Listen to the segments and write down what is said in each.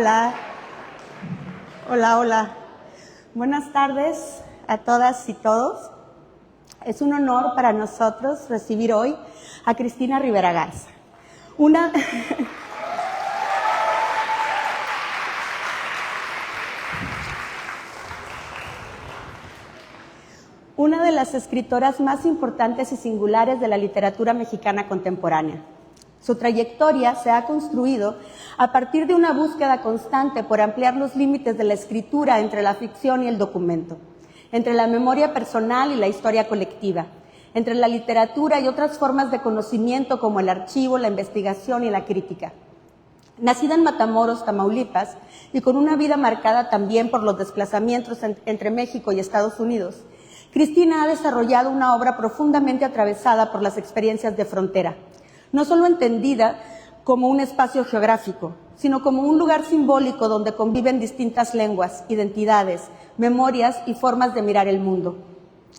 Hola. Hola, hola. Buenas tardes a todas y todos. Es un honor para nosotros recibir hoy a Cristina Rivera Garza, una de las escritoras más importantes y singulares de la literatura mexicana contemporánea. Su trayectoria se ha construido a partir de una búsqueda constante por ampliar los límites de la escritura entre la ficción y el documento, entre la memoria personal y la historia colectiva, entre la literatura y otras formas de conocimiento como el archivo, la investigación y la crítica. Nacida en Matamoros, Tamaulipas, y con una vida marcada también por los desplazamientos entre México y Estados Unidos, Cristina ha desarrollado una obra profundamente atravesada por las experiencias de frontera, no solo entendida como un espacio geográfico, sino como un lugar simbólico donde conviven distintas lenguas, identidades, memorias y formas de mirar el mundo.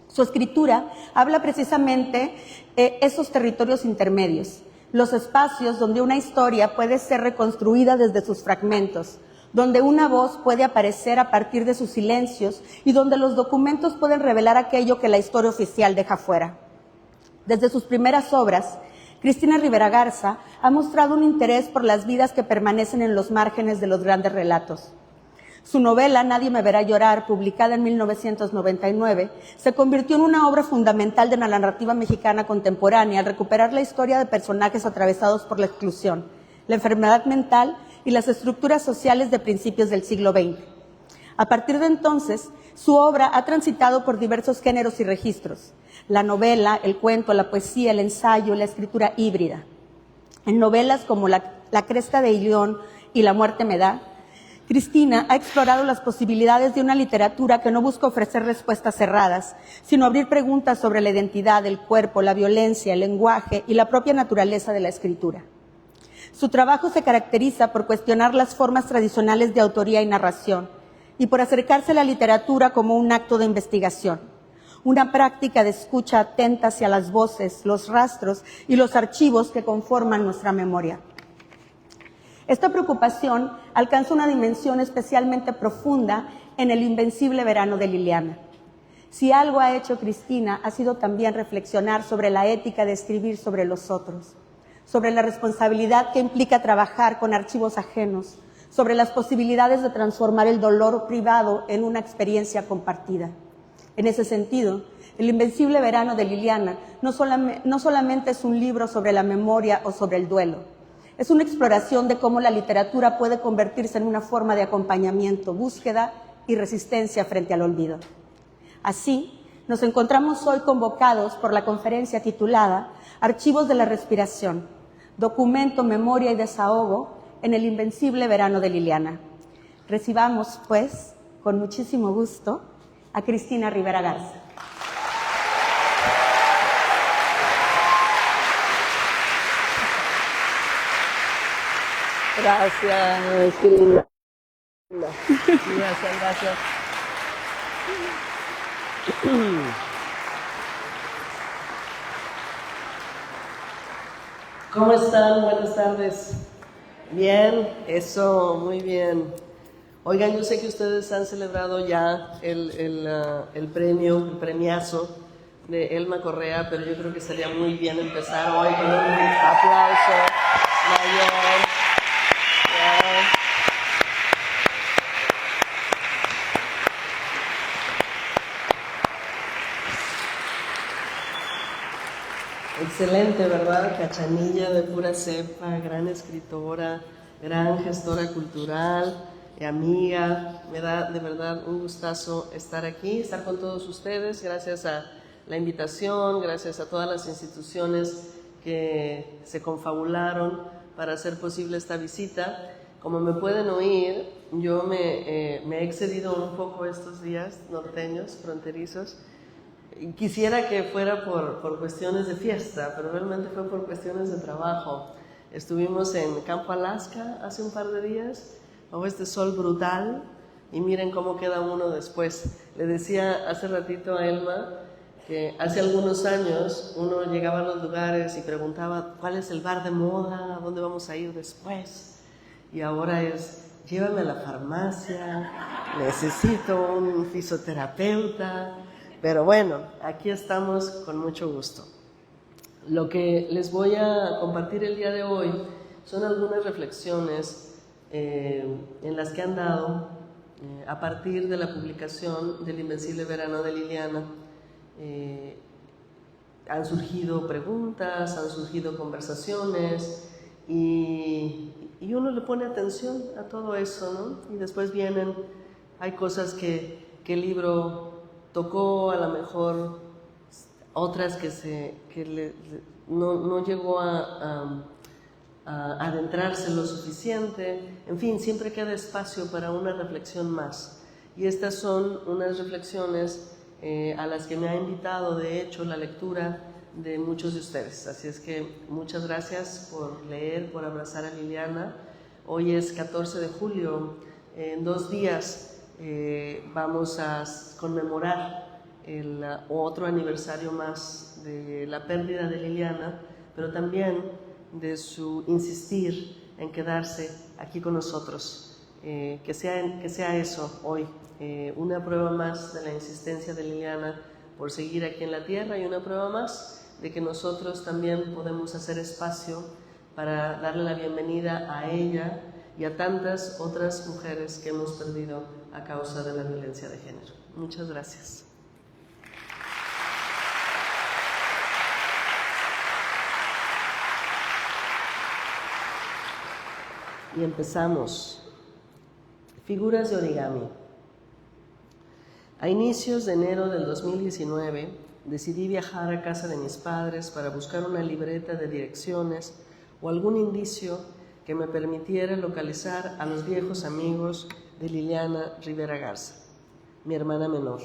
Su escritura habla precisamente de esos territorios intermedios, los espacios donde una historia puede ser reconstruida desde sus fragmentos, donde una voz puede aparecer a partir de sus silencios y donde los documentos pueden revelar aquello que la historia oficial deja fuera. Desde sus primeras obras, Cristina Rivera Garza ha mostrado un interés por las vidas que permanecen en los márgenes de los grandes relatos. Su novela Nadie me verá llorar, publicada en 1999, se convirtió en una obra fundamental de la narrativa mexicana contemporánea al recuperar la historia de personajes atravesados por la exclusión, la enfermedad mental y las estructuras sociales de principios del siglo XX. A partir de entonces, su obra ha transitado por diversos géneros y registros: la novela, el cuento, la poesía, el ensayo, la escritura híbrida. En novelas como La cresta de Ilión y La muerte me da, Cristina ha explorado las posibilidades de una literatura que no busca ofrecer respuestas cerradas, sino abrir preguntas sobre la identidad, el cuerpo, la violencia, el lenguaje y la propia naturaleza de la escritura. Su trabajo se caracteriza por cuestionar las formas tradicionales de autoría y narración y por acercarse a la literatura como un acto de investigación, una práctica de escucha atenta hacia las voces, los rastros y los archivos que conforman nuestra memoria. Esta preocupación alcanza una dimensión especialmente profunda en El invencible verano de Liliana. Si algo ha hecho Cristina, ha sido también reflexionar sobre la ética de escribir sobre los otros, sobre la responsabilidad que implica trabajar con archivos ajenos, sobre las posibilidades de transformar el dolor privado en una experiencia compartida. En ese sentido, El invencible verano de Liliana no solamente es un libro sobre la memoria o sobre el duelo, es una exploración de cómo la literatura puede convertirse en una forma de acompañamiento, búsqueda y resistencia frente al olvido. Así, nos encontramos hoy convocados por la conferencia titulada Archivos de la respiración, documento, memoria y desahogo en el invencible verano de Liliana. Recibamos, pues, con muchísimo gusto, a Cristina Rivera Garza. Gracias, qué linda. Gracias. ¿Cómo están? Buenas tardes. Bien, eso, muy bien. Oigan, yo sé que ustedes han celebrado ya el premiazo de Elma Correa, pero yo creo que sería muy bien empezar hoy con un aplauso mayor. Excelente, ¿verdad? Cachanilla de pura cepa, gran escritora, gran gestora cultural, amiga. Me da de verdad un gustazo estar aquí, estar con todos ustedes. Gracias a la invitación, gracias a todas las instituciones que se confabularon para hacer posible esta visita. Como me pueden oír, yo me he excedido un poco estos días norteños, fronterizos. Quisiera que fuera por cuestiones de fiesta, pero realmente fue por cuestiones de trabajo. Estuvimos en Campo Alaska hace un par de días, bajo este sol brutal, y miren cómo queda uno después. Le decía hace ratito a Elma que hace algunos años uno llegaba a los lugares y preguntaba ¿cuál es el bar de moda? ¿A dónde vamos a ir después? Y ahora es llévame a la farmacia, necesito un fisioterapeuta, pero bueno, aquí estamos con mucho gusto. Lo que les voy a compartir el día de hoy son algunas reflexiones en las que han dado a partir de la publicación del Invencible Verano de Liliana. Han surgido preguntas, han surgido conversaciones y uno le pone atención a todo eso, ¿no? Y después hay cosas que el libro tocó, a lo mejor otras que no llegó a adentrarse lo suficiente. En fin, siempre queda espacio para una reflexión más. Y estas son unas reflexiones a las que me ha invitado, de hecho, la lectura de muchos de ustedes. Así es que muchas gracias por leer, por abrazar a Liliana. Hoy es 14 de julio, en 2 días vamos a conmemorar el otro aniversario más de la pérdida de Liliana, pero también de su insistir en quedarse aquí con nosotros. Que sea eso hoy, una prueba más de la insistencia de Liliana por seguir aquí en la tierra y una prueba más de que nosotros también podemos hacer espacio para darle la bienvenida a ella y a tantas otras mujeres que hemos perdido a causa de la violencia de género. Muchas gracias. Y empezamos. Figuras de origami. A inicios de enero del 2019 decidí viajar a casa de mis padres para buscar una libreta de direcciones o algún indicio que me permitiera localizar a los viejos amigos de Liliana Rivera Garza, mi hermana menor,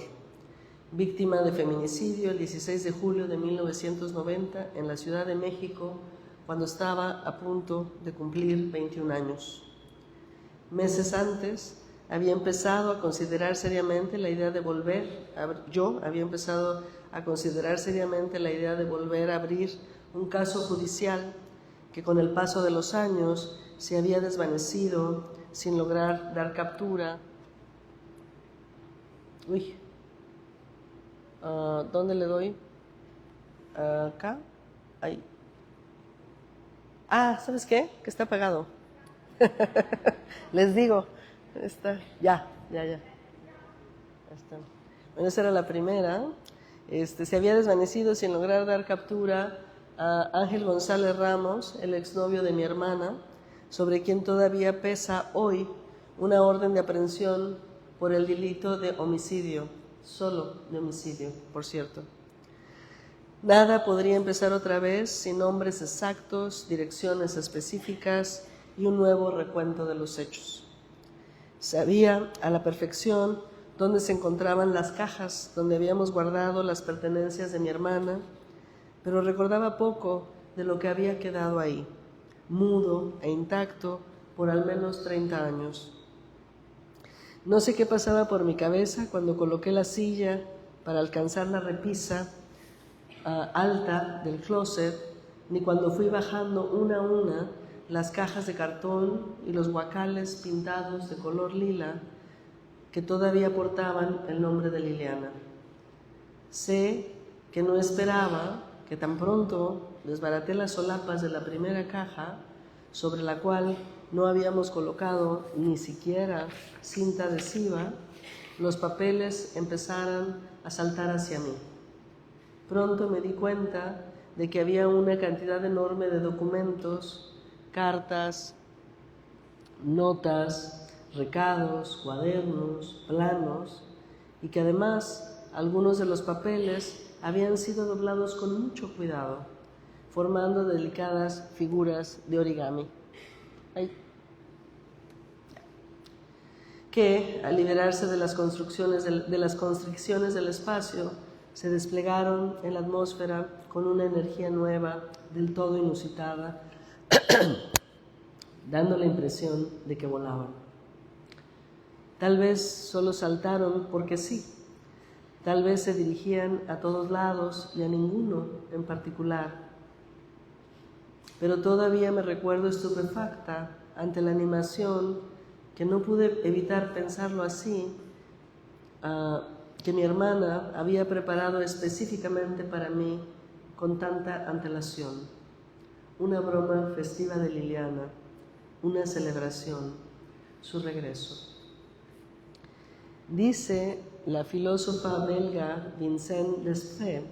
víctima de feminicidio el 16 de julio de 1990 en la Ciudad de México, cuando estaba a punto de cumplir 21 años. Meses antes había empezado a considerar seriamente la idea de volver a abrir un caso judicial que con el paso de los años se había desvanecido sin lograr dar captura. ¿Dónde le doy? ¿Acá? Ahí. ¿Sabes qué? Que está apagado. Les digo, está, ya. Está. Bueno, esa era la primera. Se había desvanecido sin lograr dar captura a Ángel González Ramos, el exnovio de mi hermana, sobre quien todavía pesa hoy una orden de aprehensión por el delito de homicidio, solo de homicidio, por cierto. Nada podría empezar otra vez sin nombres exactos, direcciones específicas y un nuevo recuento de los hechos. Sabía a la perfección dónde se encontraban las cajas donde habíamos guardado las pertenencias de mi hermana, pero recordaba poco de lo que había quedado ahí, mudo e intacto por al menos 30 años. No sé qué pasaba por mi cabeza cuando coloqué la silla para alcanzar la repisa alta del closet, ni cuando fui bajando una a una las cajas de cartón y los guacales pintados de color lila que todavía portaban el nombre de Liliana. Sé que no esperaba que tan pronto desbaraté las solapas de la primera caja, sobre la cual no habíamos colocado ni siquiera cinta adhesiva, los papeles empezaran a saltar hacia mí. Pronto me di cuenta de que había una cantidad enorme de documentos, cartas, notas, recados, cuadernos, planos, y que además algunos de los papeles habían sido doblados con mucho cuidado, formando delicadas figuras de origami, que al liberarse de las constricciones del espacio, se desplegaron en la atmósfera con una energía nueva, del todo inusitada, dando la impresión de que volaban. Tal vez solo saltaron porque sí, tal vez se dirigían a todos lados y a ninguno en particular. Pero todavía me recuerdo estupefacta ante la animación que no pude evitar pensarlo así, que mi hermana había preparado específicamente para mí con tanta antelación. Una broma festiva de Liliana, una celebración, su regreso. Dice la filósofa belga Vincent Desprez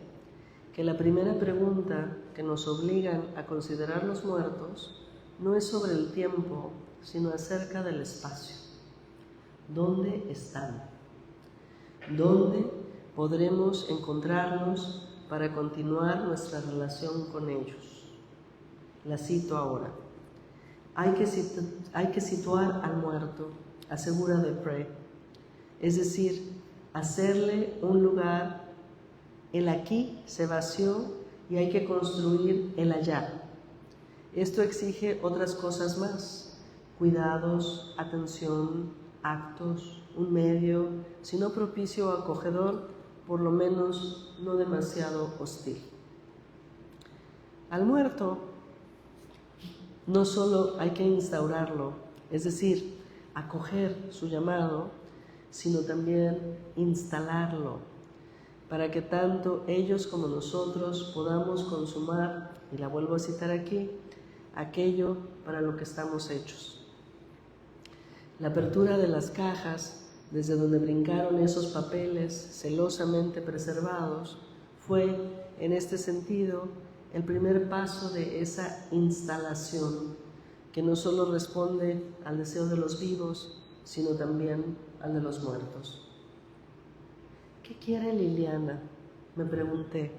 que la primera pregunta que nos obligan a considerar los muertos no es sobre el tiempo, sino acerca del espacio. ¿Dónde están? ¿Dónde podremos encontrarnos para continuar nuestra relación con ellos? La cito ahora. Hay que situar al muerto, asegura Desprez, es decir, hacerle un lugar. El aquí se vació y hay que construir el allá. Esto exige otras cosas más: cuidados, atención, actos, un medio, si no propicio o acogedor, por lo menos no demasiado hostil. Al muerto no solo hay que instaurarlo, es decir, acoger su llamado, sino también instalarlo, para que tanto ellos como nosotros podamos consumar, y la vuelvo a citar aquí, aquello para lo que estamos hechos. La apertura de las cajas, desde donde brincaron esos papeles celosamente preservados, fue, en este sentido, el primer paso de esa instalación, que no solo responde al deseo de los vivos, sino también al de los muertos. ¿Qué quiere Liliana?, me pregunté,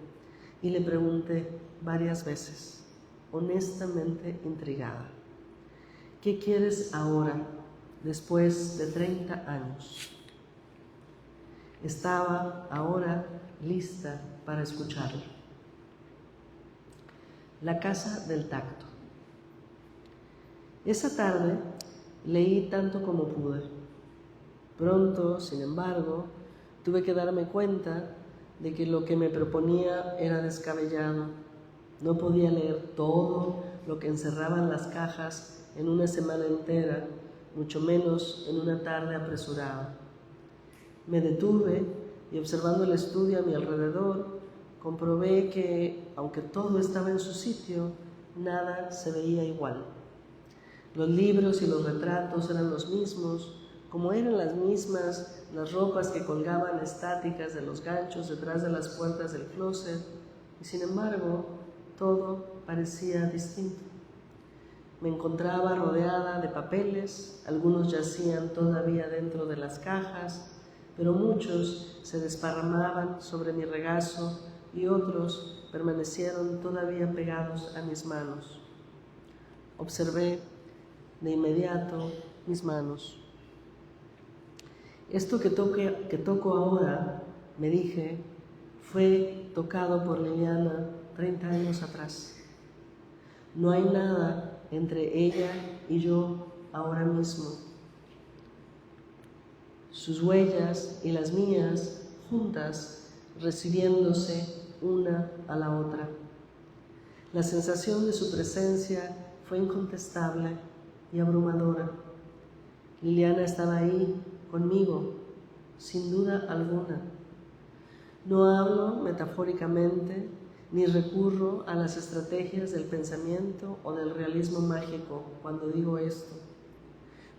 y le pregunté varias veces, honestamente intrigada. ¿Qué quieres ahora, después de 30 años? Estaba ahora lista para escucharlo. La casa del tacto. Esa tarde leí tanto como pude. Pronto, sin embargo, tuve que darme cuenta de que lo que me proponía era descabellado. No podía leer todo lo que encerraban las cajas en una semana entera, mucho menos en una tarde apresurada. Me detuve y, observando el estudio a mi alrededor, comprobé que, aunque todo estaba en su sitio, nada se veía igual. Los libros y los retratos eran los mismos, como eran las mismas las ropas que colgaban estáticas de los ganchos detrás de las puertas del closet, y sin embargo, todo parecía distinto. Me encontraba rodeada de papeles, algunos yacían todavía dentro de las cajas, pero muchos se desparramaban sobre mi regazo y otros permanecieron todavía pegados a mis manos. Observé de inmediato mis manos. Esto que toco ahora, me dije, fue tocado por Liliana 30 años atrás. No hay nada entre ella y yo ahora mismo. Sus huellas y las mías juntas, recibiéndose una a la otra. La sensación de su presencia fue incontestable y abrumadora. Liliana estaba ahí, conmigo, sin duda alguna. No hablo metafóricamente, ni recurro a las estrategias del pensamiento o del realismo mágico cuando digo esto.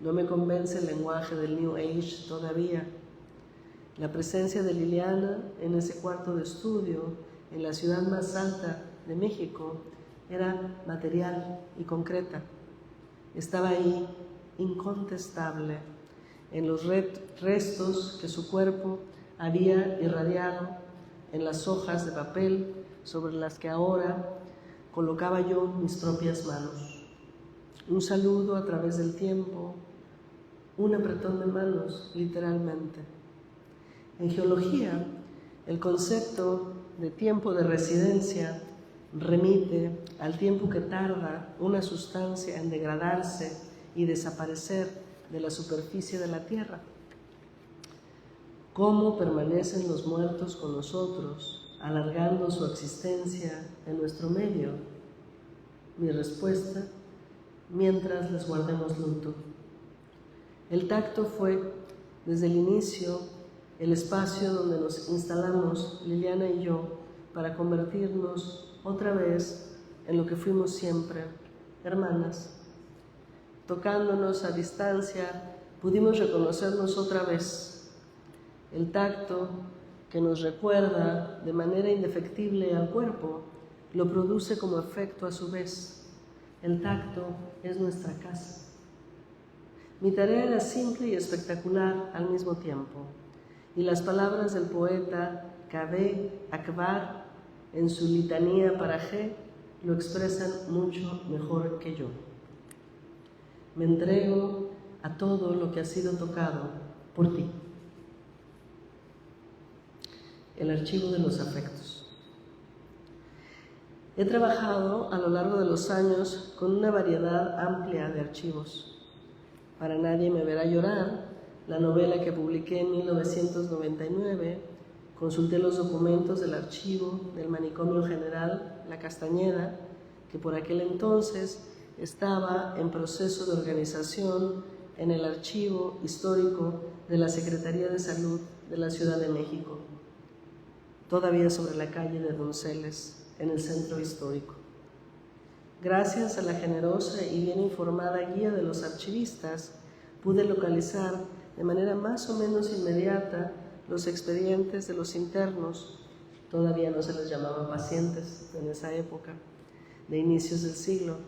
No me convence el lenguaje del New Age todavía. La presencia de Liliana en ese cuarto de estudio, en la ciudad más alta de México, era material y concreta. Estaba ahí, incontestable, en los restos que su cuerpo había irradiado en las hojas de papel sobre las que ahora colocaba yo mis propias manos. Un saludo a través del tiempo, un apretón de manos, literalmente. En geología, el concepto de tiempo de residencia remite al tiempo que tarda una sustancia en degradarse y desaparecer de la superficie de la Tierra. ¿Cómo permanecen los muertos con nosotros, alargando su existencia en nuestro medio? Mi respuesta: mientras les guardemos luto. El tacto fue, desde el inicio, el espacio donde nos instalamos, Liliana y yo, para convertirnos otra vez en lo que fuimos siempre, hermanas. Tocándonos a distancia, pudimos reconocernos otra vez. El tacto, que nos recuerda de manera indefectible al cuerpo, lo produce como efecto a su vez. El tacto es nuestra casa. Mi tarea era simple y espectacular al mismo tiempo, y las palabras del poeta Kaveh Akbar en su litanía para G lo expresan mucho mejor que yo. Me entrego a todo lo que ha sido tocado por ti. El archivo de los afectos. He trabajado a lo largo de los años con una variedad amplia de archivos. Para nadie me verá llorar, la novela que publiqué en 1999, consulté los documentos del archivo del Manicomio General La Castañeda, que por aquel entonces estaba en proceso de organización en el Archivo Histórico de la Secretaría de Salud de la Ciudad de México, todavía sobre la calle de Donceles, en el centro histórico. Gracias a la generosa y bien informada guía de los archivistas, pude localizar de manera más o menos inmediata los expedientes de los internos, todavía no se les llamaba pacientes en esa época, de inicios del siglo.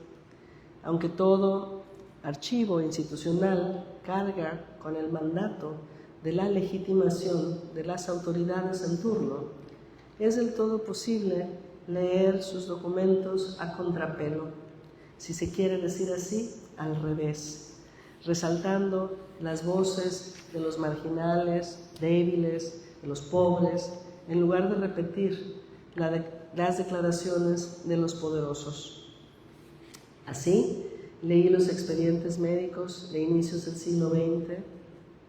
Aunque todo archivo institucional carga con el mandato de la legitimación de las autoridades en turno, es del todo posible leer sus documentos a contrapelo, si se quiere decir así, al revés, resaltando las voces de los marginales, débiles, de los pobres, en lugar de repetir las declaraciones de los poderosos. Así, leí los expedientes médicos de inicios del siglo XX,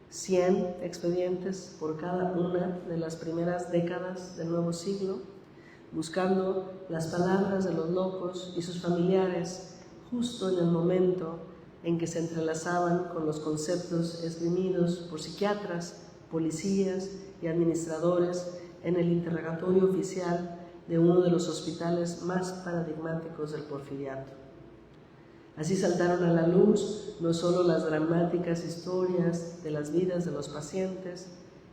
100 expedientes por cada una de las primeras décadas del nuevo siglo, buscando las palabras de los locos y sus familiares justo en el momento en que se entrelazaban con los conceptos esgrimidos por psiquiatras, policías y administradores en el interrogatorio oficial de uno de los hospitales más paradigmáticos del porfiriato. Así saltaron a la luz no solo las dramáticas historias de las vidas de los pacientes,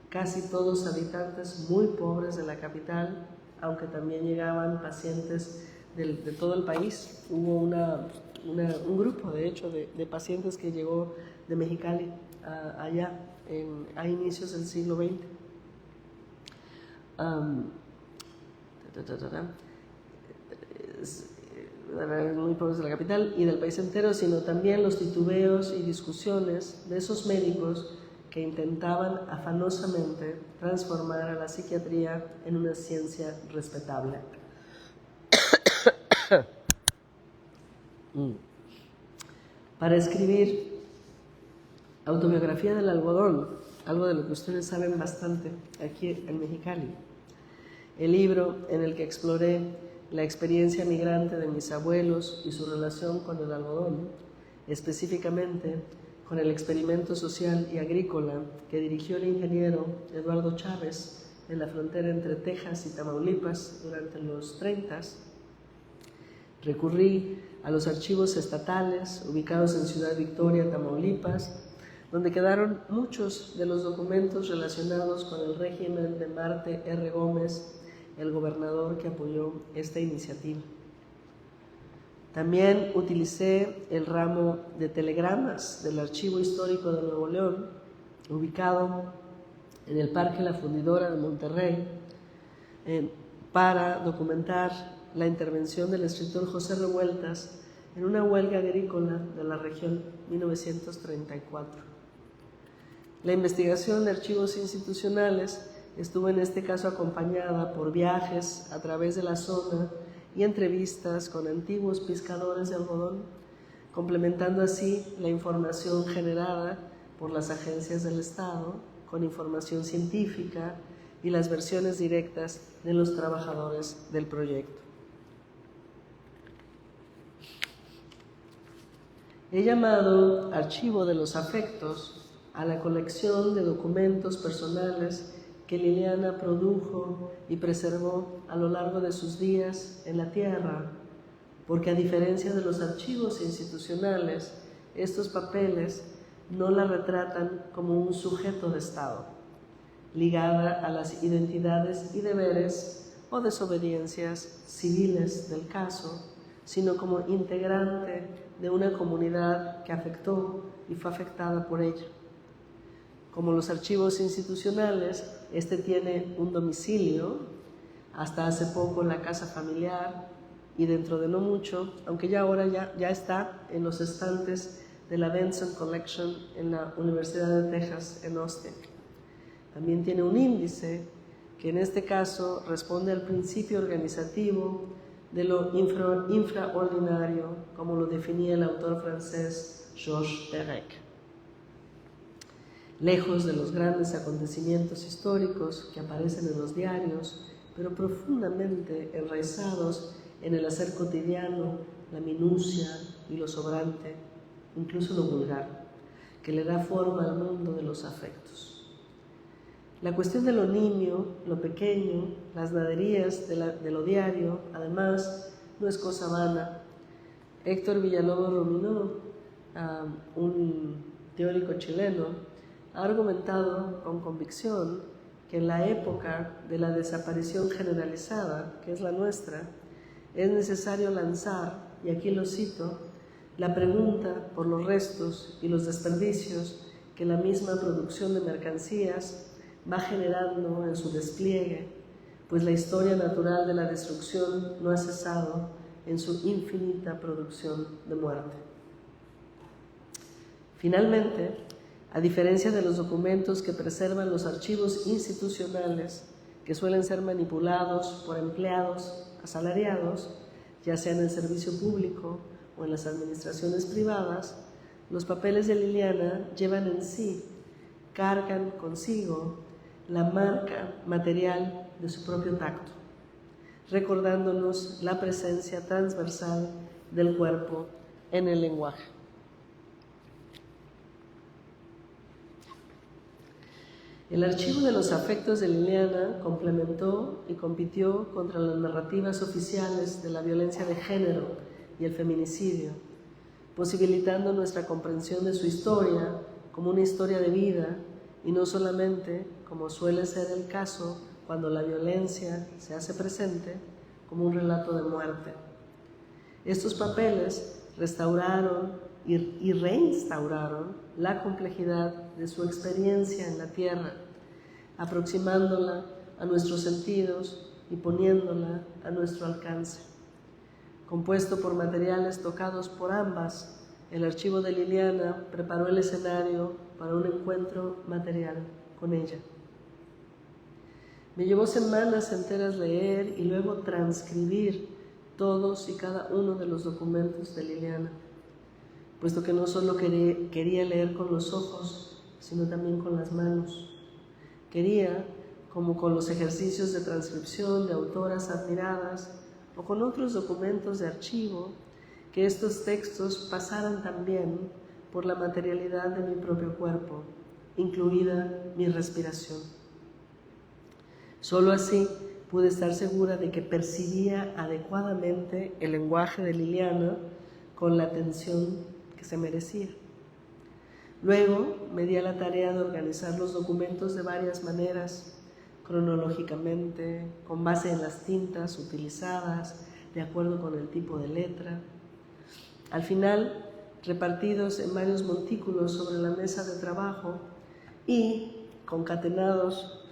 casi todos habitantes muy pobres de la capital, aunque también llegaban pacientes de todo el país. Hubo un grupo, de hecho, de pacientes que llegó de Mexicali allá a inicios del siglo XX. Muy pobres de la capital y del país entero, sino también los titubeos y discusiones de esos médicos que intentaban afanosamente transformar a la psiquiatría en una ciencia respetable. Para escribir Autobiografía del Algodón, algo de lo que ustedes saben bastante aquí en Mexicali, el libro en el que exploré la experiencia migrante de mis abuelos y su relación con el algodón, específicamente con el experimento social y agrícola que dirigió el ingeniero Eduardo Chávez en la frontera entre Texas y Tamaulipas durante los 30s, recurrí a los archivos estatales ubicados en Ciudad Victoria, Tamaulipas, donde quedaron muchos de los documentos relacionados con el régimen de Marte R. Gómez, el gobernador que apoyó esta iniciativa. También utilicé el ramo de telegramas del Archivo Histórico de Nuevo León, ubicado en el Parque La Fundidora de Monterrey, para documentar la intervención del escritor José Revueltas en una huelga agrícola de la región 1934. La investigación de archivos institucionales estuvo en este caso acompañada por viajes a través de la zona y entrevistas con antiguos pescadores de algodón, complementando así la información generada por las agencias del Estado con información científica y las versiones directas de los trabajadores del proyecto. He llamado Archivo de los Afectos a la colección de documentos personales que Liliana produjo y preservó a lo largo de sus días en la Tierra, porque a diferencia de los archivos institucionales, estos papeles no la retratan como un sujeto de Estado, ligada a las identidades y deberes o desobediencias civiles del caso, sino como integrante de una comunidad que afectó y fue afectada por ella. Como los archivos institucionales, este tiene un domicilio, hasta hace poco la casa familiar, y dentro de no mucho, aunque ya ahora ya está en los estantes de la Benson Collection en la Universidad de Texas en Austin. También tiene un índice que en este caso responde al principio organizativo de lo infraordinario, como lo definía el autor francés Georges Perec. Lejos de los grandes acontecimientos históricos que aparecen en los diarios, pero profundamente enraizados en el hacer cotidiano, la minucia y lo sobrante, incluso lo vulgar, que le da forma al mundo de los afectos. La cuestión de lo nimio, lo pequeño, las naderías de lo diario, además, no es cosa vana. Héctor Villalobos Ruminó, un teórico chileno, ha argumentado con convicción que en la época de la desaparición generalizada, que es la nuestra, es necesario lanzar, y aquí lo cito, la pregunta por los restos y los desperdicios que la misma producción de mercancías va generando en su despliegue, pues la historia natural de la destrucción no ha cesado en su infinita producción de muerte. Finalmente, a diferencia de los documentos que preservan los archivos institucionales, que suelen ser manipulados por empleados asalariados, ya sea en el servicio público o en las administraciones privadas, los papeles de Liliana llevan en sí, cargan consigo la marca material de su propio tacto, recordándonos la presencia transversal del cuerpo en el lenguaje. El archivo de los afectos de Liliana complementó y compitió contra las narrativas oficiales de la violencia de género y el feminicidio, posibilitando nuestra comprensión de su historia como una historia de vida y no solamente, como suele ser el caso cuando la violencia se hace presente, como un relato de muerte. Estos papeles restauraron y reinstauraron la complejidad de su experiencia en la tierra, aproximándola a nuestros sentidos y poniéndola a nuestro alcance. Compuesto por materiales tocados por ambas, el archivo de Liliana preparó el escenario para un encuentro material con ella. Me llevó semanas enteras leer y luego transcribir todos y cada uno de los documentos de Liliana, puesto que no solo quería leer con los ojos, sino también con las manos. Quería, como con los ejercicios de transcripción de autoras admiradas o con otros documentos de archivo, que estos textos pasaran también por la materialidad de mi propio cuerpo, incluida mi respiración. Solo así pude estar segura de que percibía adecuadamente el lenguaje de Liliana con la atención que se merecía. Luego me di a la tarea de organizar los documentos de varias maneras, cronológicamente, con base en las tintas utilizadas, de acuerdo con el tipo de letra. Al final, repartidos en varios montículos sobre la mesa de trabajo y concatenados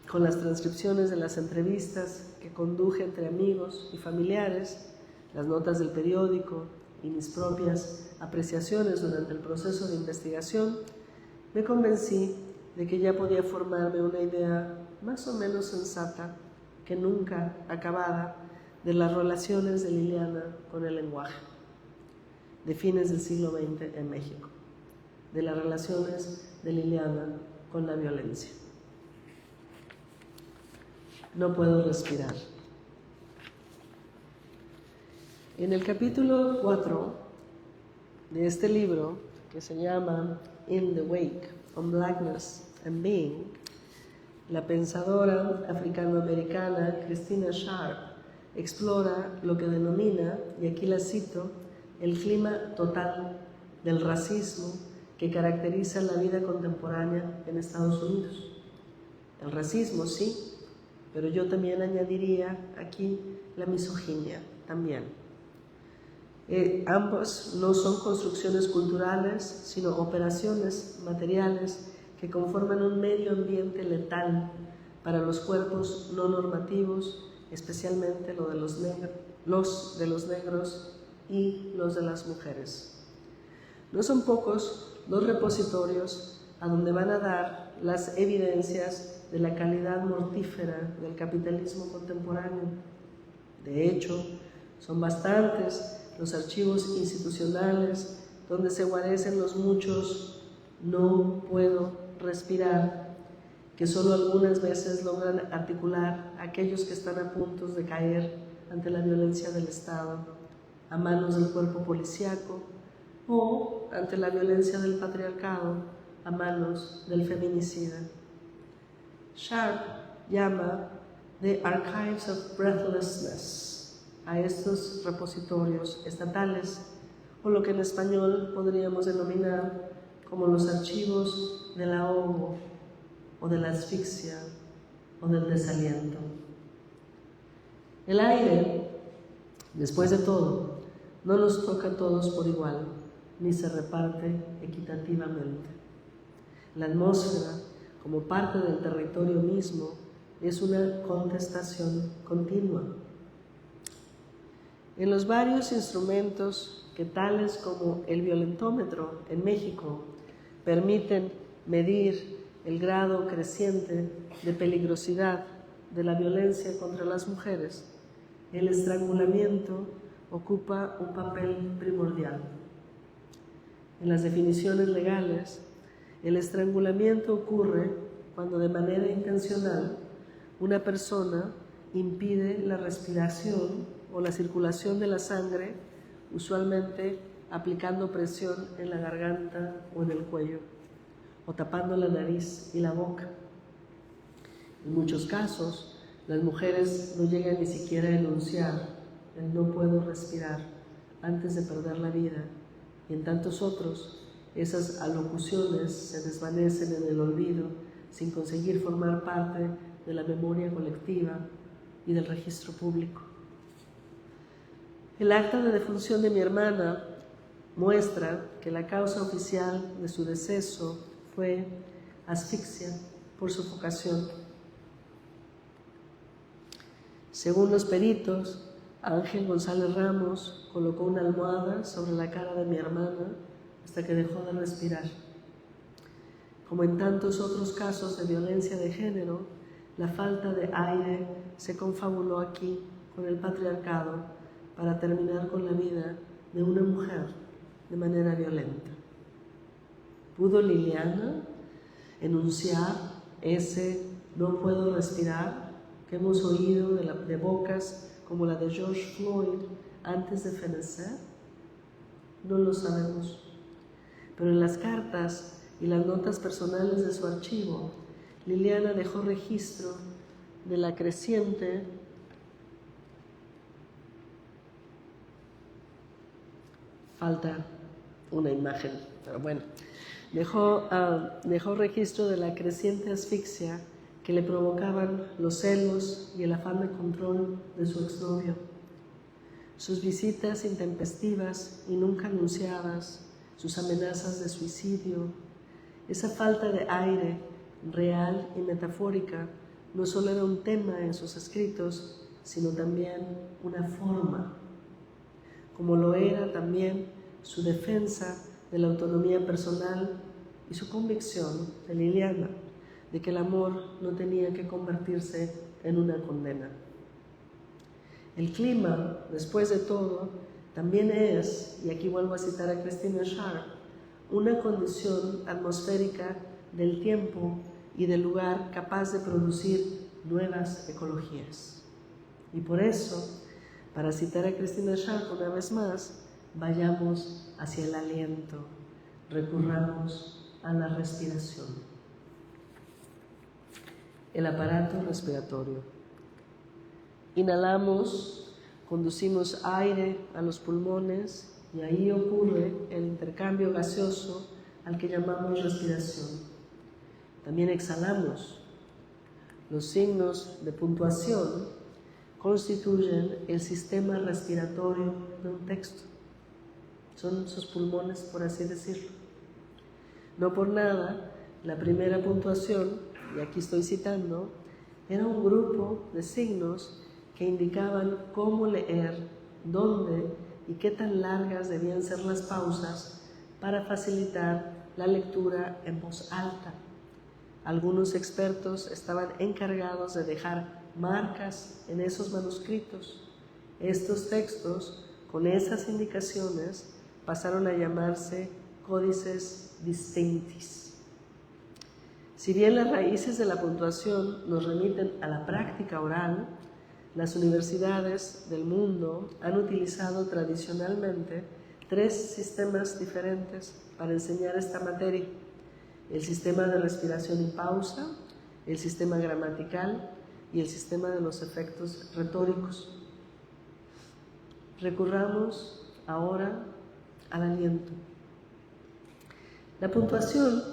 con las transcripciones de las entrevistas que conduje entre amigos y familiares, las notas del periódico y mis propias apreciaciones durante el proceso de investigación, me convencí de que ya podía formarme una idea más o menos sensata, que nunca acabada, de las relaciones de Liliana con el lenguaje, de fines del siglo XX en México, de las relaciones de Liliana con la violencia. No puedo respirar. En el capítulo 4 de este libro, que se llama In the Wake, on Blackness and Being, la pensadora africanoamericana Christina Sharp explora lo que denomina, y aquí la cito, el clima total del racismo que caracteriza la vida contemporánea en Estados Unidos. El racismo, sí, pero yo también añadiría aquí la misoginia también. Ambos no son construcciones culturales, sino operaciones materiales que conforman un medio ambiente letal para los cuerpos no normativos, especialmente los de los negros y los de las mujeres. No son pocos los repositorios a donde van a dar las evidencias de la calidad mortífera del capitalismo contemporáneo. De hecho, son bastantes los archivos institucionales donde se guarecen los muchos "no puedo respirar", que solo algunas veces logran articular a aquellos que están a punto de caer ante la violencia del Estado, a manos del cuerpo policíaco, o ante la violencia del patriarcado, a manos del feminicida. Sharp llama The Archives of Breathlessness a estos repositorios estatales, o lo que en español podríamos denominar como los archivos del ahogo, o de la asfixia, o del desaliento. El aire, después de todo, no nos toca a todos por igual, ni se reparte equitativamente. La atmósfera, como parte del territorio mismo, es una contestación continua. En los varios instrumentos que, tales como el violentómetro en México, permiten medir el grado creciente de peligrosidad de la violencia contra las mujeres, el estrangulamiento ocupa un papel primordial. En las definiciones legales, el estrangulamiento ocurre cuando de manera intencional una persona impide la respiración o la circulación de la sangre, usualmente aplicando presión en la garganta o en el cuello, o tapando la nariz y la boca. En muchos casos, las mujeres no llegan ni siquiera a enunciar el "no puedo respirar" antes de perder la vida, y en tantos otros, esas alocuciones se desvanecen en el olvido sin conseguir formar parte de la memoria colectiva y del registro público. El acta de defunción de mi hermana muestra que la causa oficial de su deceso fue asfixia por sofocación. Según los peritos, Ángel González Ramos colocó una almohada sobre la cara de mi hermana hasta que dejó de respirar. Como en tantos otros casos de violencia de género, la falta de aire se confabuló aquí con el patriarcado para terminar con la vida de una mujer de manera violenta. ¿Pudo Liliana enunciar ese "no puedo respirar" que hemos oído de bocas como la de George Floyd antes de fenecer? No lo sabemos. Pero en las cartas y las notas personales de su archivo, Liliana dejó registro de la creciente falta una imagen, pero bueno, dejó registro de la creciente asfixia que le provocaban los celos y el afán de control de su exnovio. Sus visitas intempestivas y nunca anunciadas, sus amenazas de suicidio, esa falta de aire real y metafórica no solo era un tema en sus escritos, sino también una forma, como lo era también su defensa de la autonomía personal y su convicción de Liliana de que el amor no tenía que convertirse en una condena. El clima, después de todo, también es, y aquí vuelvo a citar a Christina Sharp, una condición atmosférica del tiempo y del lugar capaz de producir nuevas ecologías. Y por eso, para citar a Christina Sharp una vez más, vayamos hacia el aliento, recurramos a la respiración. El aparato respiratorio. Inhalamos, conducimos aire a los pulmones y ahí ocurre el intercambio gaseoso al que llamamos respiración. También exhalamos. Los signos de puntuación constituyen el sistema respiratorio de un texto. Son sus pulmones, por así decirlo. No por nada, la primera puntuación, y aquí estoy citando, era un grupo de signos que indicaban cómo leer, dónde y qué tan largas debían ser las pausas para facilitar la lectura en voz alta. Algunos expertos estaban encargados de dejar marcas en esos manuscritos. Estos textos, con esas indicaciones, pasaron a llamarse códices distinctis. Si bien las raíces de la puntuación nos remiten a la práctica oral, las universidades del mundo han utilizado tradicionalmente 3 sistemas diferentes para enseñar esta materia: el sistema de respiración y pausa, el sistema gramatical y el sistema de los efectos retóricos. Recurramos ahora al aliento. La puntuación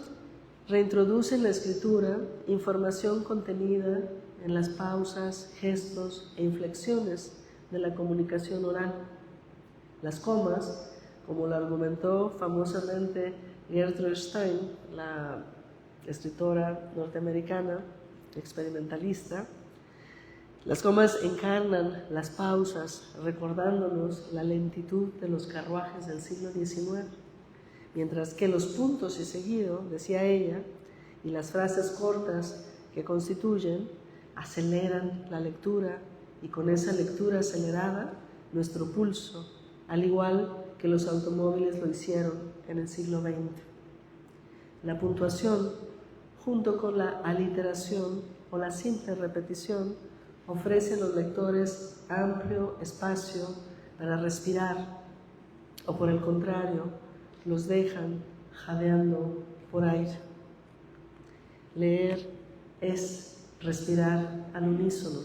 reintroduce en la escritura información contenida en las pausas, gestos e inflexiones de la comunicación oral. Las comas, como lo argumentó famosamente Gertrude Stein, la escritora norteamericana experimentalista, las comas encarnan las pausas, recordándonos la lentitud de los carruajes del siglo XIX, mientras que los puntos y seguido, decía ella, y las frases cortas que constituyen, aceleran la lectura, y con esa lectura acelerada, nuestro pulso, al igual que los automóviles lo hicieron en el siglo XX. La puntuación, junto con la aliteración o la simple repetición, ofrece a los lectores amplio espacio para respirar, o por el contrario, los dejan jadeando por aire. Leer es respirar al unísono.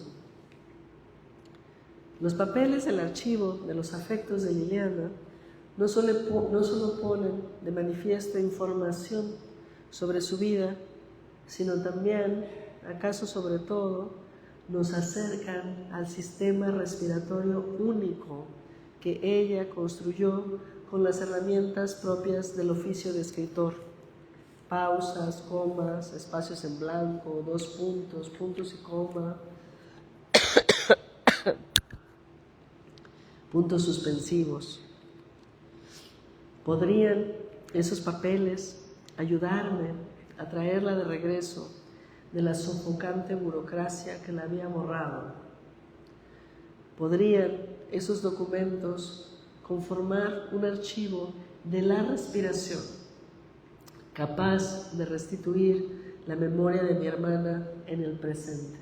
Los papeles del archivo de los afectos de Liliana no solo ponen de manifiesto información sobre su vida, sino también, acaso sobre todo, nos acercan al sistema respiratorio único que ella construyó con las herramientas propias del oficio de escritor: pausas, comas, espacios en blanco, 2 puntos, puntos y coma, puntos suspensivos. ¿Podrían esos papeles ayudarme a traerla de regreso de la sofocante burocracia que la había borrado? ¿Podrían esos documentos conformar un archivo de la respiración capaz de restituir la memoria de mi hermana en el presente?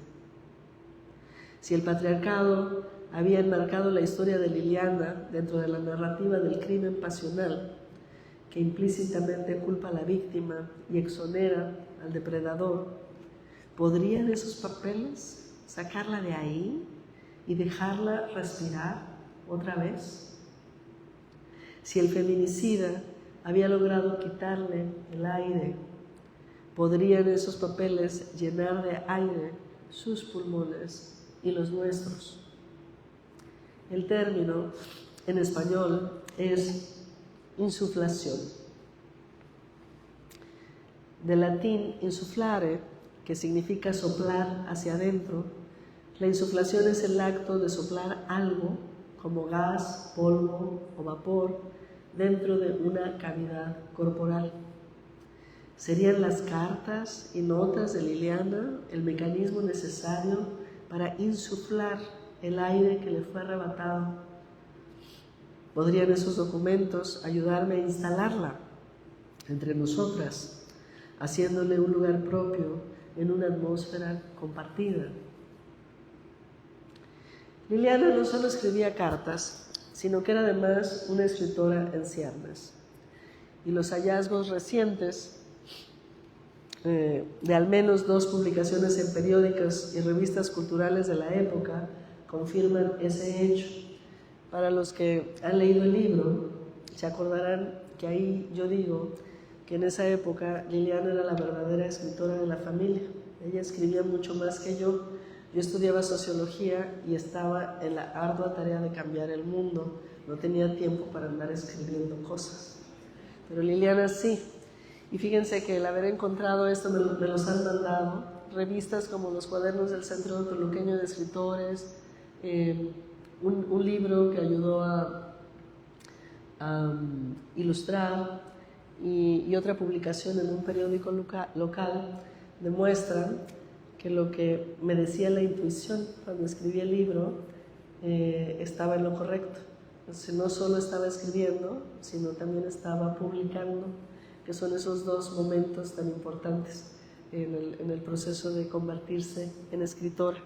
Si el patriarcado había enmarcado la historia de Liliana dentro de la narrativa del crimen pasional, que implícitamente culpa a la víctima y exonera al depredador, ¿podrían esos papeles sacarla de ahí y dejarla respirar otra vez? Si el feminicida había logrado quitarle el aire, ¿podrían esos papeles llenar de aire sus pulmones y los nuestros? El término en español es insuflación. Del latín insuflare, que significa soplar hacia adentro, la insuflación es el acto de soplar algo, como gas, polvo o vapor, dentro de una cavidad corporal. ¿Serían las cartas y notas de Liliana el mecanismo necesario para insuflar el aire que le fue arrebatado? ¿Podrían esos documentos ayudarme a instalarla entre nosotras, haciéndole un lugar propio en una atmósfera compartida? Liliana no solo escribía cartas, sino que era además una escritora en ciernes. Y los hallazgos recientes de al menos 2 publicaciones en periódicos y revistas culturales de la época confirman ese hecho. Para los que han leído el libro, se acordarán que ahí yo digo que en esa época Liliana era la verdadera escritora de la familia. Ella escribía mucho más que yo. Yo estudiaba sociología y estaba en la ardua tarea de cambiar el mundo. No tenía tiempo para andar escribiendo cosas. Pero Liliana sí. Y fíjense que el haber encontrado esto me los han mandado. Revistas como los Cuadernos del Centro Toluqueño de Escritores, un libro que ayudó a ilustrar y otra publicación en un periódico local demuestran que lo que me decía la intuición cuando escribí el libro estaba en lo correcto. Entonces, no solo estaba escribiendo, sino también estaba publicando, que son esos 2 momentos tan importantes en el proceso de convertirse en escritora.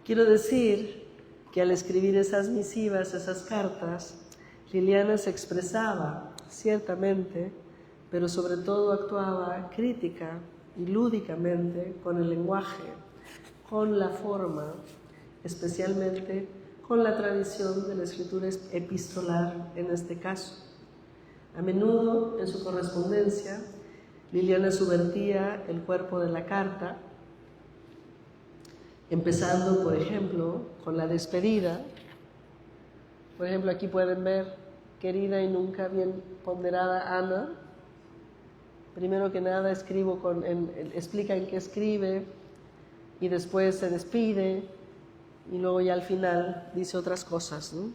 Quiero decir que al escribir esas misivas, esas cartas, Liliana se expresaba, ciertamente, pero sobre todo actuaba crítica y lúdicamente con el lenguaje, con la forma, especialmente con la tradición de la escritura epistolar en este caso. A menudo, en su correspondencia, Liliana subvertía el cuerpo de la carta, empezando, por ejemplo, con la despedida. Por ejemplo, aquí pueden ver: querida y nunca bien ponderada Ana. Primero que nada explica en qué escribe y después se despide y luego ya al final dice otras cosas, ¿no?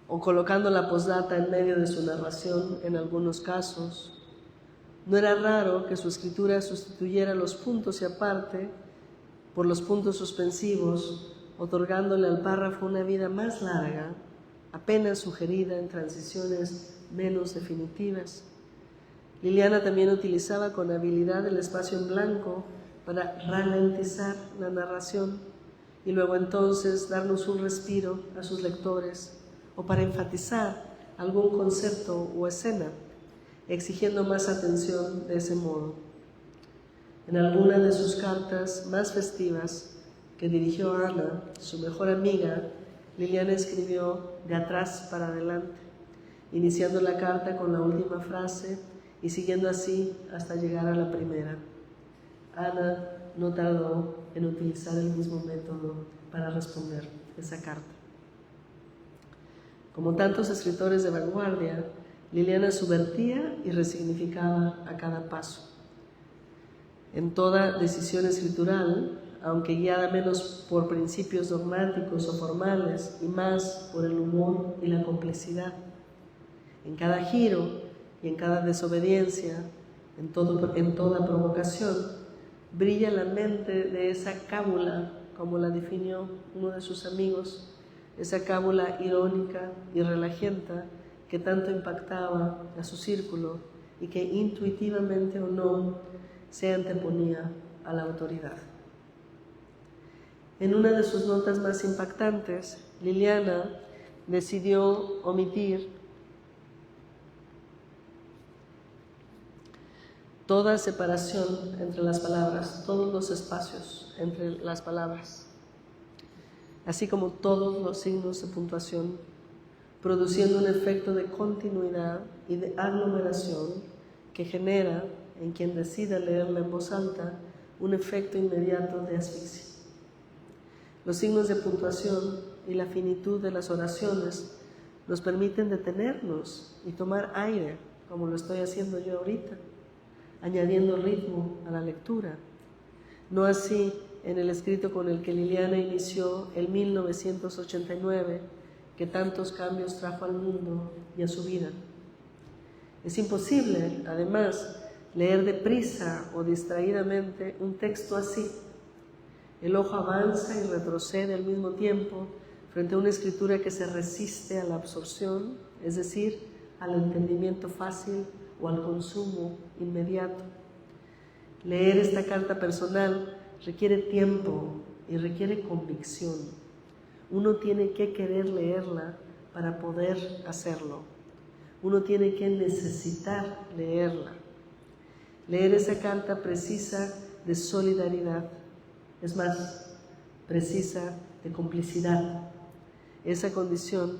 O colocando la postdata en medio de su narración en algunos casos. No era raro que su escritura sustituyera los puntos y aparte por los puntos suspensivos, otorgándole al párrafo una vida más larga, apenas sugerida en transiciones menos definitivas. Liliana también utilizaba con habilidad el espacio en blanco para ralentizar la narración y luego entonces darnos un respiro a sus lectores o para enfatizar algún concepto o escena, exigiendo más atención de ese modo. En alguna de sus cartas más festivas que dirigió a Ana, su mejor amiga, Liliana escribió de atrás para adelante, iniciando la carta con la última frase y siguiendo así hasta llegar a la primera. Ana no tardó en utilizar el mismo método para responder esa carta. Como tantos escritores de vanguardia, Liliana subvertía y resignificaba a cada paso. En toda decisión escritural, aunque guiada menos por principios dogmáticos o formales y más por el humor y la complicidad, en cada giro y en cada desobediencia, en toda provocación, brilla la mente de esa cábula, como la definió uno de sus amigos, esa cábula irónica y relajienta que tanto impactaba a su círculo y que intuitivamente o no se anteponía a la autoridad. En una de sus notas más impactantes, Liliana decidió omitir toda separación entre las palabras, todos los espacios entre las palabras, así como todos los signos de puntuación, produciendo un efecto de continuidad y de aglomeración que genera, en quien decida leerla en voz alta, un efecto inmediato de asfixia. Los signos de puntuación y la finitud de las oraciones nos permiten detenernos y tomar aire, como lo estoy haciendo yo ahorita, añadiendo ritmo a la lectura. No así en el escrito con el que Liliana inició el 1989, que tantos cambios trajo al mundo y a su vida. Es imposible, además, leer deprisa o distraídamente un texto así. El ojo avanza y retrocede al mismo tiempo frente a una escritura que se resiste a la absorción, es decir, al entendimiento fácil o al consumo inmediato. Leer esta carta personal requiere tiempo y requiere convicción. Uno tiene que querer leerla para poder hacerlo. uno tiene que necesitar leerla. Leer esa carta precisa de solidaridad, es más, precisa de complicidad, esa condición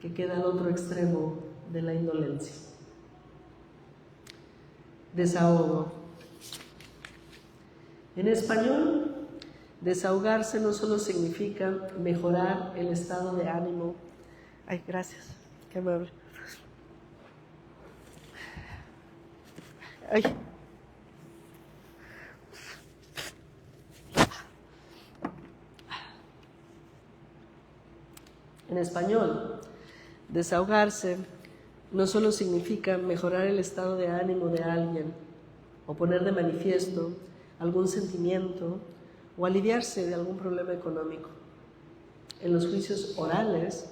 que queda al otro extremo de la indolencia. Desahogo. En español, desahogarse no solo significa mejorar el estado de ánimo. Ay, gracias, qué amable. Ay. En español, desahogarse no solo significa mejorar el estado de ánimo de alguien o poner de manifiesto algún sentimiento o aliviarse de algún problema económico. En los juicios orales,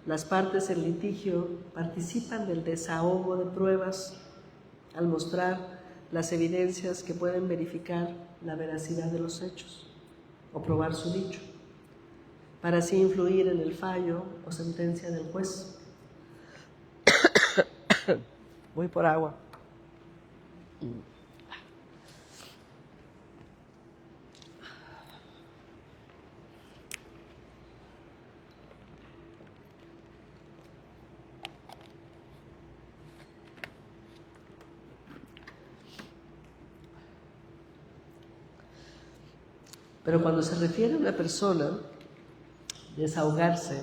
las partes en litigio participan del desahogo de pruebas al mostrar las evidencias que pueden verificar la veracidad de los hechos o probar su dicho, para así influir en el fallo o sentencia del juez. Voy por agua. Pero cuando se refiere a una persona, desahogarse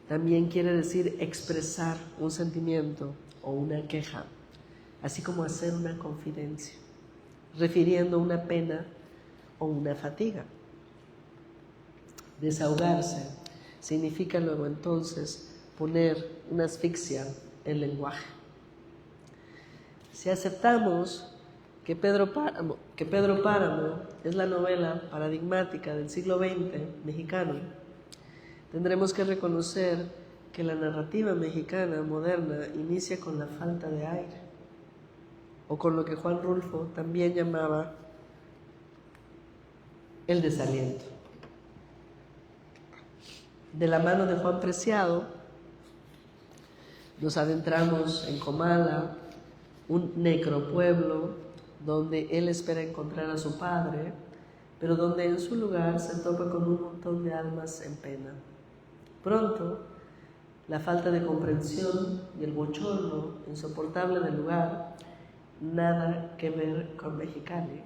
también quiere decir expresar un sentimiento o una queja, así como hacer una confidencia, refiriendo una pena o una fatiga. Desahogarse significa luego entonces poner una asfixia en el lenguaje. Si aceptamos que Pedro Páramo es la novela paradigmática del siglo XX mexicano, tendremos que reconocer que la narrativa mexicana moderna inicia con la falta de aire, o con lo que Juan Rulfo también llamaba el desaliento. De la mano de Juan Preciado, nos adentramos en Comala, un necropueblo donde él espera encontrar a su padre, pero donde en su lugar se topa con un montón de almas en pena. Pronto, la falta de comprensión y el bochorno insoportable del lugar, nada que ver con Mexicali,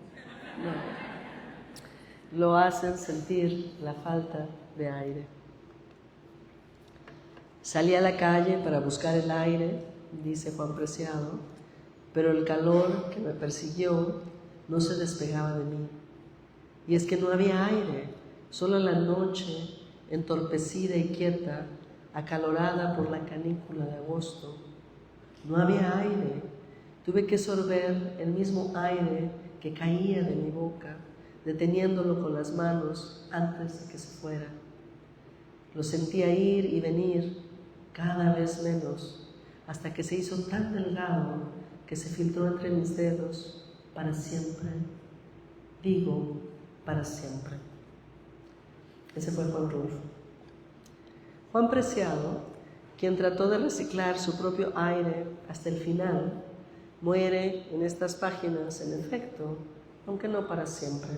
no, lo hacen sentir la falta de aire. Salí a la calle para buscar el aire, dice Juan Preciado, pero el calor que me persiguió no se despegaba de mí. Y es que no había aire, solo la noche, entorpecida y quieta, acalorada por la canícula de agosto. No había aire, tuve que sorber el mismo aire que caía de mi boca, deteniéndolo con las manos antes de que se fuera. Lo sentía ir y venir, cada vez menos, hasta que se hizo tan delgado que se filtró entre mis dedos para siempre. Digo, para siempre. Ese fue Juan Rulfo. Juan Preciado, quien trató de reciclar su propio aire hasta el final, muere en estas páginas, en efecto, aunque no para siempre,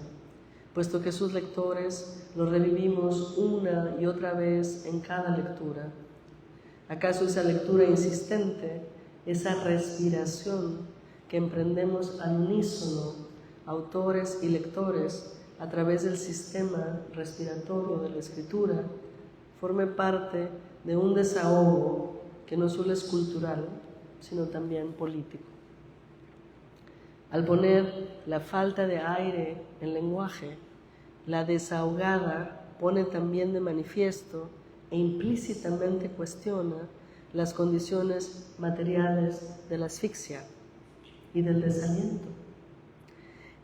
puesto que sus lectores lo revivimos una y otra vez en cada lectura. ¿Acaso esa lectura insistente, esa respiración que emprendemos al unísono, autores y lectores, a través del sistema respiratorio de la escritura, forme parte de un desahogo que no solo es cultural, sino también político? Al poner la falta de aire en lenguaje, la desahogada pone también de manifiesto e implícitamente cuestiona las condiciones materiales de la asfixia y del desaliento.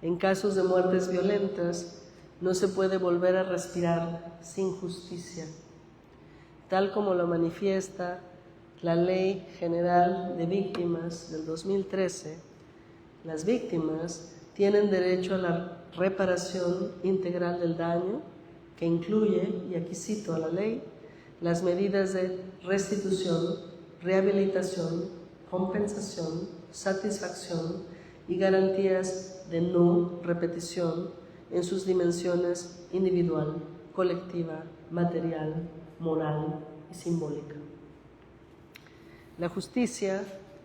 En casos de muertes violentas, no se puede volver a respirar sin justicia, tal como lo manifiesta la Ley General de Víctimas del 2013. Las víctimas tienen derecho a la reparación integral del daño, que incluye, y aquí cito a la ley, las medidas de restitución, rehabilitación, compensación, satisfacción y garantías de no repetición en sus dimensiones individual, colectiva, material, moral y simbólica. La justicia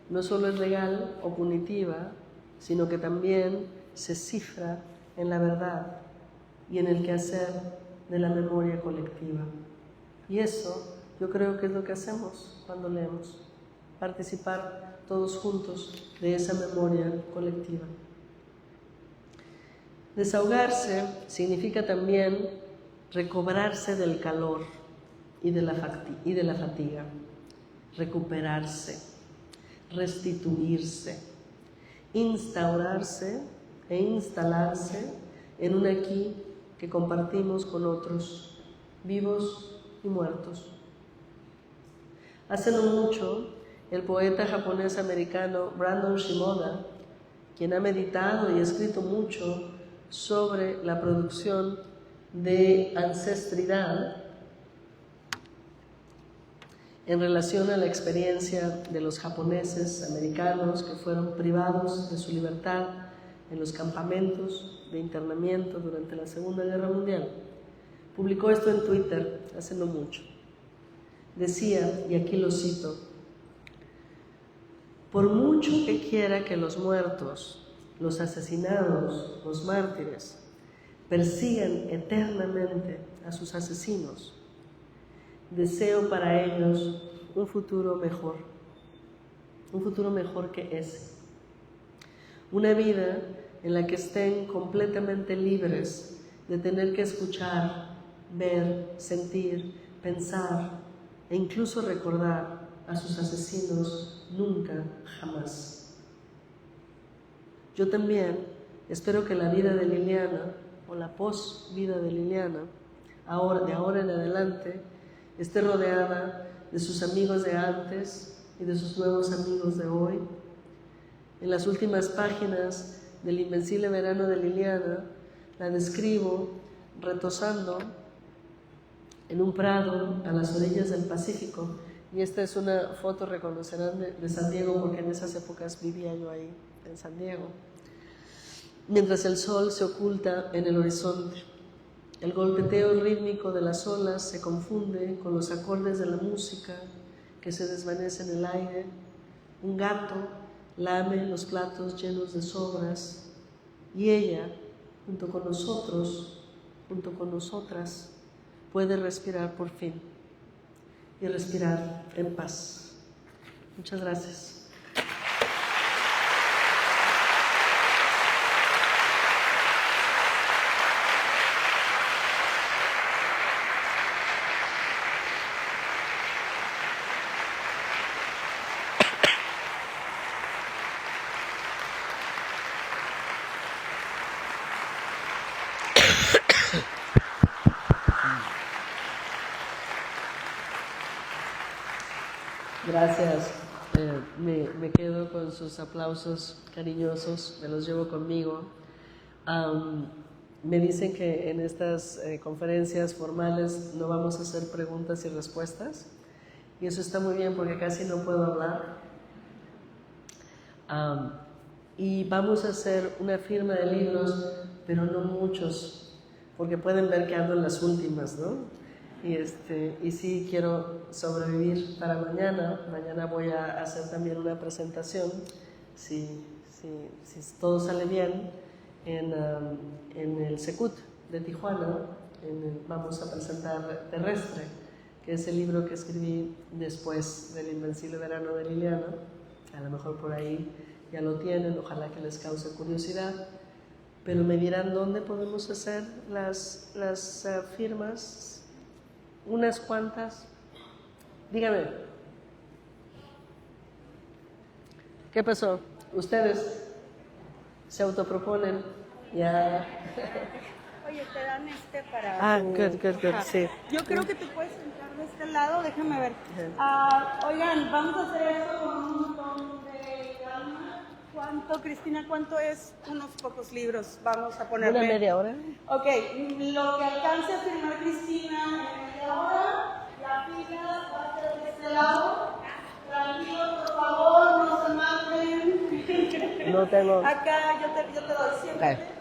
no solo es legal o punitiva, sino que también se cifra en la verdad y en el quehacer de la memoria colectiva. Y eso yo creo que es lo que hacemos cuando leemos, participar todos juntos de esa memoria colectiva. Desahogarse significa también recobrarse del calor y de la fatiga, recuperarse, restituirse, instaurarse e instalarse en un aquí que compartimos con otros, vivos y muertos. Hace no mucho, el poeta japonés-americano Brandon Shimoda, quien ha meditado y escrito mucho sobre la producción de ancestridad en relación a la experiencia de los japoneses americanos que fueron privados de su libertad en los campamentos de internamiento durante la Segunda Guerra Mundial. Publicó esto en Twitter hace no mucho. Decía, y aquí lo cito: por mucho que quiera que los muertos, los asesinados, los mártires, persigan eternamente a sus asesinos, deseo para ellos un futuro mejor que ese. Una vida en la que estén completamente libres de tener que escuchar, ver, sentir, pensar e incluso recordar a sus asesinos nunca, jamás. Yo también espero que la vida de Liliana, o la post-vida de Liliana, de ahora en adelante, esté rodeada de sus amigos de antes y de sus nuevos amigos de hoy. En las últimas páginas del Invencible Verano de Liliana, la describo retosando en un prado a las orillas del Pacífico. Y esta es una foto, reconocerán, de San Diego, porque en esas épocas vivía yo ahí, en San Diego. Mientras el sol se oculta en el horizonte, el golpeteo rítmico de las olas se confunde con los acordes de la música que se desvanece en el aire. Un gato lame los platos llenos de sobras y ella, junto con nosotros, junto con nosotras, puede respirar por fin y respirar en paz. Muchas gracias. Gracias. Me quedo con sus aplausos cariñosos, me los llevo conmigo. Me dicen que en estas conferencias formales no vamos a hacer preguntas y respuestas, y eso está muy bien porque casi no puedo hablar. Y vamos a hacer una firma de libros, pero no muchos, porque pueden ver que ando en las últimas, ¿no? Y sí quiero sobrevivir para mañana. Mañana voy a hacer también una presentación, si todo sale bien, en el Secut de Tijuana. Vamos a presentar Terrestre, que es el libro que escribí después del Invencible Verano de Liliana. A lo mejor por ahí ya lo tienen, ojalá que les cause curiosidad. Pero me dirán dónde podemos hacer las firmas. Unas cuantas. Dígame. ¿Qué pasó? Ustedes se autoproponen. Ya. Oye, te dan para... Good, sí. Yo creo que te puedes sentar de este lado, déjame ver. Oigan, vamos a hacer esto con un montón de calma. ¿Cuánto, Cristina, cuánto es? Unos pocos libros, vamos a ponerle. ¿Una media hora? Ok, lo que alcance a firmar Cristina en media hora, la fila va a ser de este lado. Tranquilos, por favor, no se no tengo. Acá yo te doy siempre.